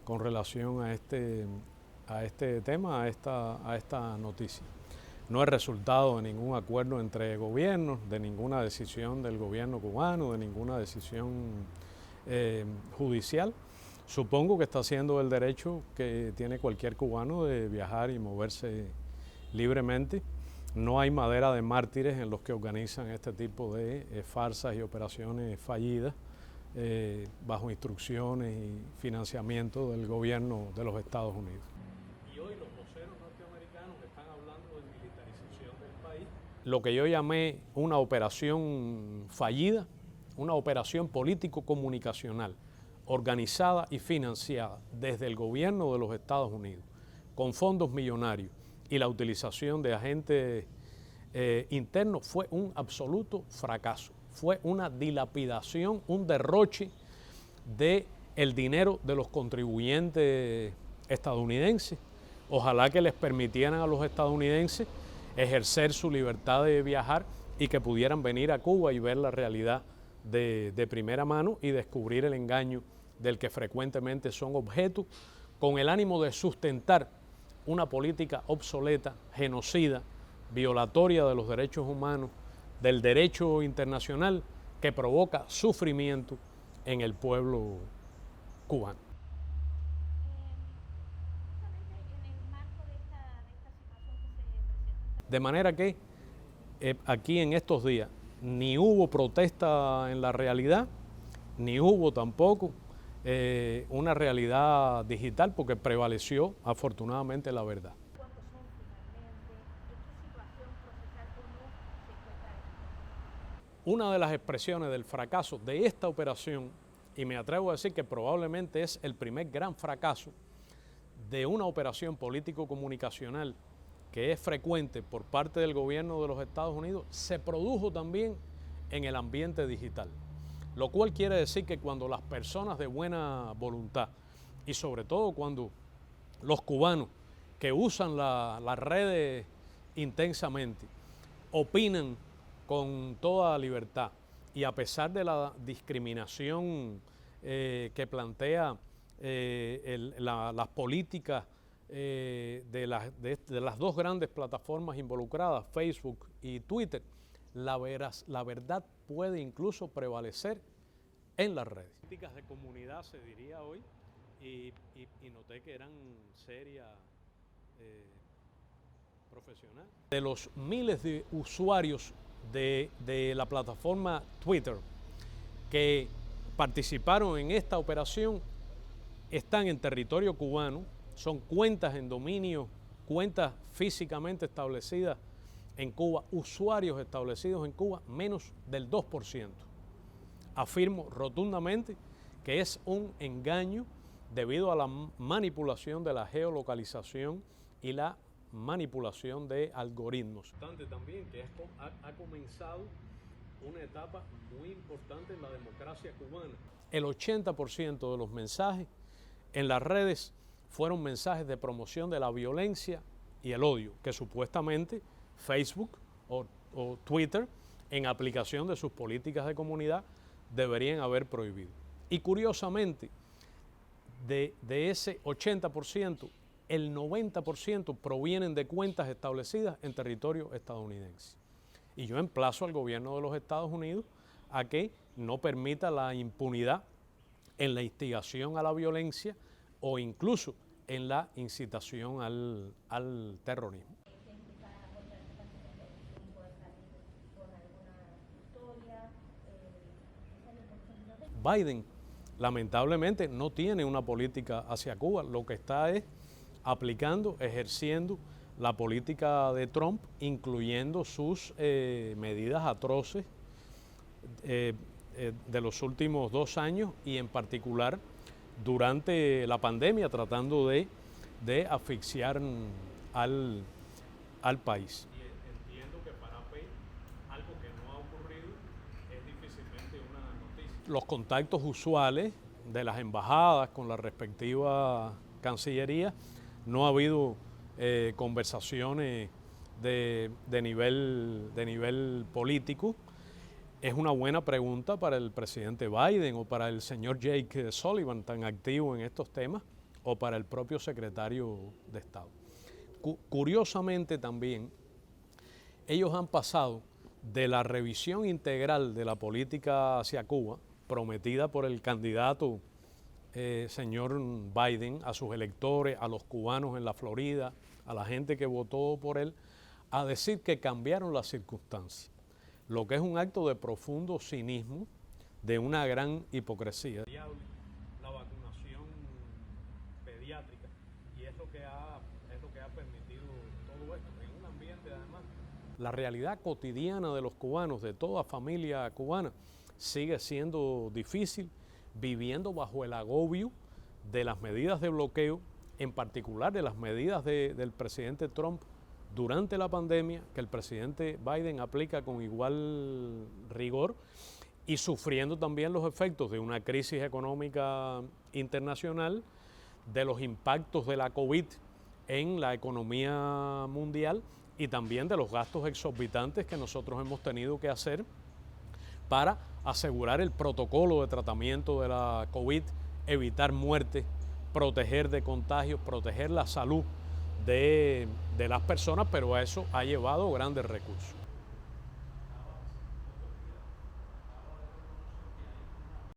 con relación a este tema, a esta noticia. No es resultado de ningún acuerdo entre gobiernos, de ninguna decisión del gobierno cubano, de ninguna decisión judicial. Supongo que está haciendo el derecho que tiene cualquier cubano de viajar y moverse libremente. No hay madera de mártires en los que organizan este tipo de farsas y operaciones fallidas bajo instrucciones y financiamiento del gobierno de los Estados Unidos. Y hoy los voceros norteamericanos están hablando de militarización del país. Lo que yo llamé una operación fallida, una operación político-comunicacional organizada y financiada desde el gobierno de los Estados Unidos, con fondos millonarios y la utilización de agentes internos, fue un absoluto fracaso. Fue una dilapidación, un derroche del dinero de los contribuyentes estadounidenses. Ojalá que les permitieran a los estadounidenses ejercer su libertad de viajar y que pudieran venir a Cuba y ver la realidad de primera mano y descubrir el engaño del que frecuentemente son objeto, con el ánimo de sustentar una política obsoleta, genocida, violatoria de los derechos humanos, del derecho internacional, que provoca sufrimiento en el pueblo cubano. De manera que aquí en estos días ni hubo protesta en la realidad, ni hubo tampoco una realidad digital, porque prevaleció afortunadamente la verdad. Una de las expresiones del fracaso de esta operación, y me atrevo a decir que probablemente es el primer gran fracaso de una operación político-comunicacional que es frecuente por parte del gobierno de los Estados Unidos, se produjo también en el ambiente digital. Lo cual quiere decir que cuando las personas de buena voluntad, y sobre todo cuando los cubanos que usan las redes intensamente, opinan con toda libertad y a pesar de la discriminación que plantea las políticas de las dos grandes plataformas involucradas, Facebook y Twitter, la verdad puede incluso prevalecer en las redes. Políticas de comunidad se diría hoy, y noté que eran serias, profesionales. De los miles de usuarios de la plataforma Twitter que participaron en esta operación, están en territorio cubano, son cuentas en dominio, cuentas físicamente establecidas en Cuba, usuarios establecidos en Cuba, menos del 2%. Afirmo rotundamente que es un engaño debido a la manipulación de la geolocalización y la manipulación de algoritmos. También que ha comenzado una etapa muy importante en la democracia cubana. El 80% de los mensajes en las redes fueron mensajes de promoción de la violencia y el odio, que supuestamente Facebook o Twitter, en aplicación de sus políticas de comunidad, deberían haber prohibido. Y curiosamente, de ese 80%, el 90% provienen de cuentas establecidas en territorio estadounidense. Y yo emplazo al gobierno de los Estados Unidos a que no permita la impunidad en la instigación a la violencia o incluso en la incitación al terrorismo. Biden lamentablemente no tiene una política hacia Cuba, lo que está es aplicando, ejerciendo la política de Trump, incluyendo sus medidas atroces de los últimos 2 años y en particular durante la pandemia, tratando de asfixiar al país. Entiendo que para PEI, algo que no ha ocurrido es difícilmente una noticia. Los contactos usuales de las embajadas con la respectiva cancillería, no ha habido conversaciones de nivel político. Es una buena pregunta para el presidente Biden o para el señor Jake Sullivan, tan activo en estos temas, o para el propio secretario de Estado. Curiosamente también, ellos han pasado de la revisión integral de la política hacia Cuba, prometida por el candidato señor Biden a sus electores, a los cubanos en la Florida, a la gente que votó por él, a decir que cambiaron las circunstancias, lo que es un acto de profundo cinismo, de una gran hipocresía. La vacunación pediátrica, y es lo que ha permitido todo esto, en un ambiente además. La realidad cotidiana de los cubanos, de toda familia cubana, sigue siendo difícil, viviendo bajo el agobio de las medidas de bloqueo, en particular de las medidas del presidente Trump durante la pandemia, que el presidente Biden aplica con igual rigor, y sufriendo también los efectos de una crisis económica internacional, de los impactos de la COVID en la economía mundial y también de los gastos exorbitantes que nosotros hemos tenido que hacer para asegurar el protocolo de tratamiento de la COVID, evitar muertes, proteger de contagios, proteger la salud de las personas, pero a eso ha llevado grandes recursos.